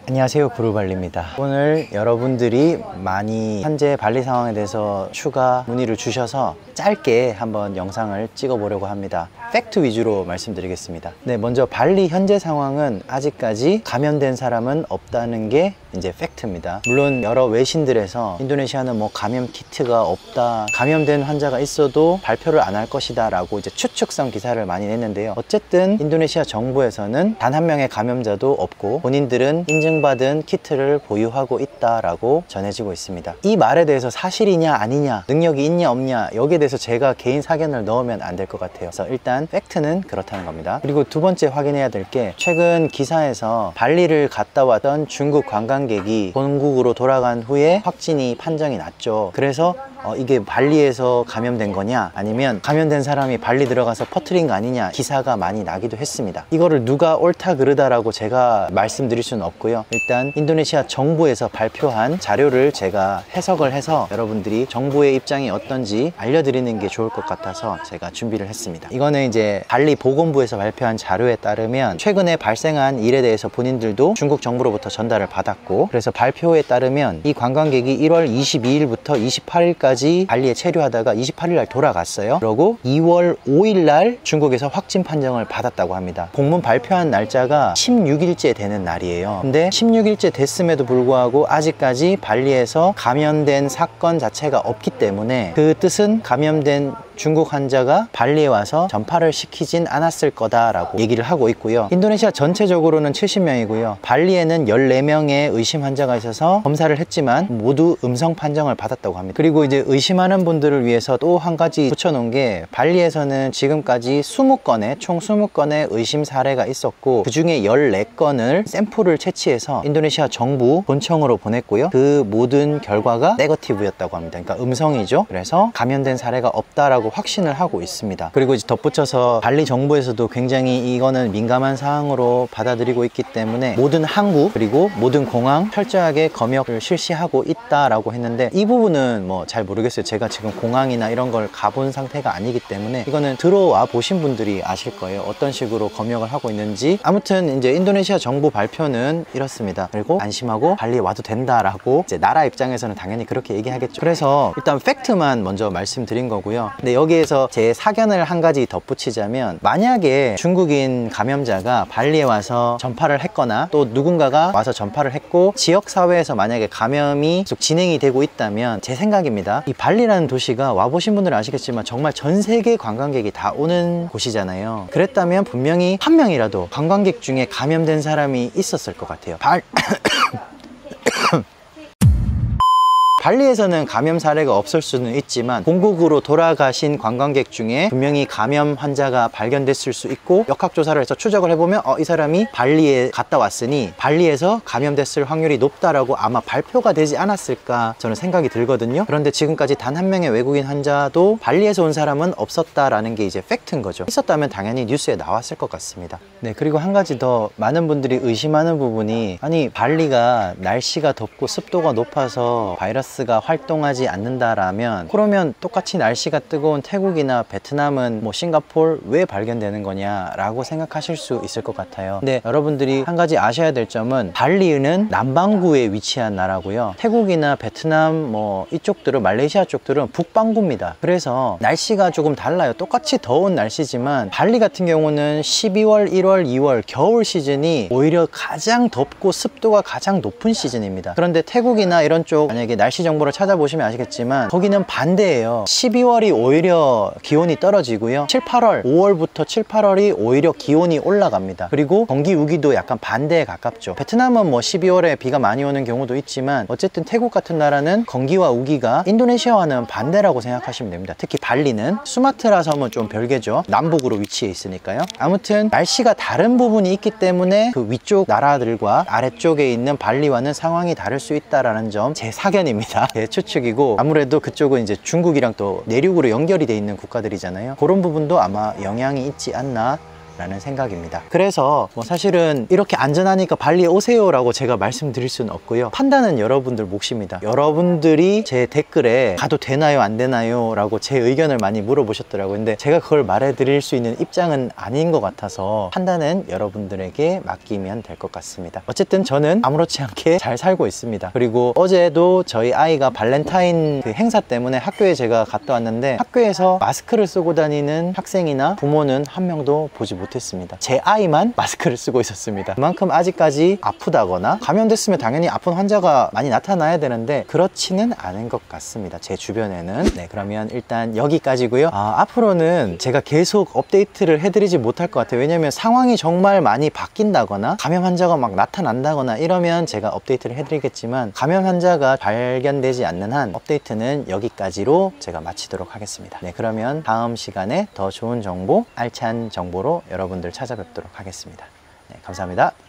안녕하세요, 구루발리입니다. 오늘 여러분들이 많이 현재 발리 상황에 대해서 추가 문의를 주셔서 짧게 한번 영상을 찍어 보려고 합니다. 팩트 위주로 말씀드리겠습니다. 네, 먼저 발리 현재 상황은 아직까지 감염된 사람은 없다는 게 이제 팩트입니다. 물론 여러 외신들에서 인도네시아는 뭐 감염 키트가 없다, 감염된 환자가 있어도 발표를 안 할 것이다 라고 이제 추측성 기사를 많이 냈는데요. 어쨌든 인도네시아 정부에서는 단 한 명의 감염자도 없고 본인들은 인증받은 키트를 보유하고 있다라고 전해지고 있습니다. 이 말에 대해서 사실이냐 아니냐, 능력이 있냐 없냐, 여기에 대해서 제가 개인 사견을 넣으면 안 될 것 같아요. 그래서 일단 팩트는 그렇다는 겁니다. 그리고 두 번째 확인해야 될 게, 최근 기사에서 발리를 갔다 왔던 중국 관광객이 본국으로 돌아간 후에 확진이 판정이 났죠. 그래서 이게 발리에서 감염된 거냐 아니면 감염된 사람이 발리 들어가서 퍼뜨린 거 아니냐 기사가 많이 나기도 했습니다. 이거를 누가 옳다 그르다라고 제가 말씀드릴 수는 없고요. 일단 인도네시아 정부에서 발표한 자료를 제가 해석을 해서 여러분들이 정부의 입장이 어떤지 알려드리는 게 좋을 것 같아서 제가 준비를 했습니다. 이거는 이제 발리 보건부에서 발표한 자료에 따르면 최근에 발생한 일에 대해서 본인들도 중국 정부로부터 전달을 받았고, 그래서 발표에 따르면 이 관광객이 1월 22일부터 28일까지 발리에 체류하다가 28일 날 돌아갔어요. 그리고 2월 5일 날 중국에서 확진 판정을 받았다고 합니다. 공문 발표한 날짜가 16일째 되는 날이에요. 근데 16일째 됐음에도 불구하고 아직까지 발리에서 감염된 사건 자체가 없기 때문에, 그 뜻은 감염된 중국 환자가 발리에 와서 전파를 시키진 않았을 거다라고 얘기를 하고 있고요. 인도네시아 전체적으로는 70명이고요. 발리에는 14명의 의심 환자가 있어서 검사를 했지만 모두 음성 판정을 받았다고 합니다. 그리고 이제 의심하는 분들을 위해서 또 한 가지 붙여놓은 게, 발리에서는 지금까지 20건의 총 20건의 의심 사례가 있었고, 그 중에 14건을 샘플을 채취해서 인도네시아 정부 본청으로 보냈고요. 그 모든 결과가 네거티브였다고 합니다. 그러니까 음성이죠. 그래서 감염된 사례가 없다라고 확신을 하고 있습니다. 그리고 이제 덧붙여서 발리 정부에서도 굉장히 이거는 민감한 사항으로 받아들이고 있기 때문에 모든 항구 그리고 모든 공항 철저하게 검역을 실시하고 있다라고 했는데, 이 부분은 뭐 잘 모르겠어요. 제가 지금 공항이나 이런 걸 가본 상태가 아니기 때문에 이거는 들어와 보신 분들이 아실 거예요. 어떤 식으로 검역을 하고 있는지. 아무튼 이제 인도네시아 정부 발표는 이렇습니다. 그리고 안심하고 발리에 와도 된다라고, 이제 나라 입장에서는 당연히 그렇게 얘기하겠죠. 그래서 일단 팩트만 먼저 말씀드린 거고요. 근데 여기에서 제 사견을 한 가지 덧붙이자면, 만약에 중국인 감염자가 발리에 와서 전파를 했거나 또 누군가가 와서 전파를 했고 지역사회에서 만약에 감염이 계속 진행이 되고 있다면, 제 생각입니다. 이 발리라는 도시가 와보신 분들은 아시겠지만 정말 전 세계 관광객이 다 오는 곳이잖아요. 그랬다면 분명히 한 명이라도 관광객 중에 감염된 사람이 있었을 것 같아요. 발리에서는 감염 사례가 없을 수는 있지만 본국으로 돌아가신 관광객 중에 분명히 감염 환자가 발견됐을 수 있고, 역학조사를 해서 추적을 해보면 이 사람이 발리에 갔다 왔으니 발리에서 감염됐을 확률이 높다라고 아마 발표가 되지 않았을까 저는 생각이 들거든요. 그런데 지금까지 단 한 명의 외국인 환자도 발리에서 온 사람은 없었다라는 게 이제 팩트인 거죠. 있었다면 당연히 뉴스에 나왔을 것 같습니다. 네, 그리고 한 가지 더 많은 분들이 의심하는 부분이, 아니 발리가 날씨가 덥고 습도가 높아서 바이러스가 활동하지 않는다라면, 그러면 똑같이 날씨가 뜨거운 태국이나 베트남은 뭐 싱가포르 왜 발견되는 거냐라고 생각하실 수 있을 것 같아요. 근데 여러분들이 한 가지 아셔야 될 점은, 발리는 남반구에 위치한 나라고요. 태국이나 베트남 뭐 이쪽들은, 말레이시아 쪽들은 북반구입니다. 그래서 날씨가 조금 달라요. 똑같이 더운 날씨지만 발리 같은 경우는 12월, 1월, 2월 겨울 시즌이 오히려 가장 덥고 습도가 가장 높은 시즌입니다. 그런데 태국이나 이런 쪽 만약에 날씨 정보를 찾아보시면 아시겠지만 거기는 반대예요. 12월이 오히려 기온이 떨어지고요. 7, 8월, 5월부터 7, 8월이 오히려 기온이 올라갑니다. 그리고 건기 우기도 약간 반대에 가깝죠. 베트남은 뭐 12월에 비가 많이 오는 경우도 있지만, 어쨌든 태국 같은 나라는 건기와 우기가 인도네시아와는 반대라고 생각하시면 됩니다. 특히 발리는 수마트라 섬은 좀 별개죠. 남북으로 위치해 있으니까요. 아무튼 날씨가 다른 부분이 있기 때문에 그 위쪽 나라들과 아래쪽에 있는 발리와는 상황이 다를 수 있다는 점 제 사견입니다. 제 추측이고, 아무래도 그쪽은 이제 중국이랑 또 내륙으로 연결이 돼 있는 국가들이잖아요. 그런 부분도 아마 영향이 있지 않나 라는 생각입니다. 그래서 뭐 사실은 이렇게 안전하니까 발리에 오세요 라고 제가 말씀드릴 수는 없고요. 판단은 여러분들 몫입니다. 여러분들이 제 댓글에 가도 되나요 안 되나요 라고 제 의견을 많이 물어보셨더라고요. 근데 제가 그걸 말해드릴 수 있는 입장은 아닌 것 같아서 판단은 여러분들에게 맡기면 될 것 같습니다. 어쨌든 저는 아무렇지 않게 잘 살고 있습니다. 그리고 어제도 저희 아이가 발렌타인 그 행사 때문에 학교에 제가 갔다 왔는데 학교에서 마스크를 쓰고 다니는 학생이나 부모는 한 명도 보지 못했습니다. 제 아이만 마스크를 쓰고 있었습니다. 그만큼 아직까지 아프다거나 감염됐으면 당연히 아픈 환자가 많이 나타나야 되는데 그렇지는 않은 것 같습니다. 제 주변에는. 네, 그러면 일단 여기까지고요. 앞으로는 제가 계속 업데이트를 해드리지 못할 것 같아요. 왜냐면 상황이 정말 많이 바뀐다거나 감염 환자가 막 나타난다거나 이러면 제가 업데이트를 해드리겠지만 감염 환자가 발견되지 않는 한 업데이트는 여기까지로 제가 마치도록 하겠습니다. 네, 그러면 다음 시간에 더 좋은 정보, 알찬 정보로 여러분들 찾아뵙도록 하겠습니다. 네, 감사합니다.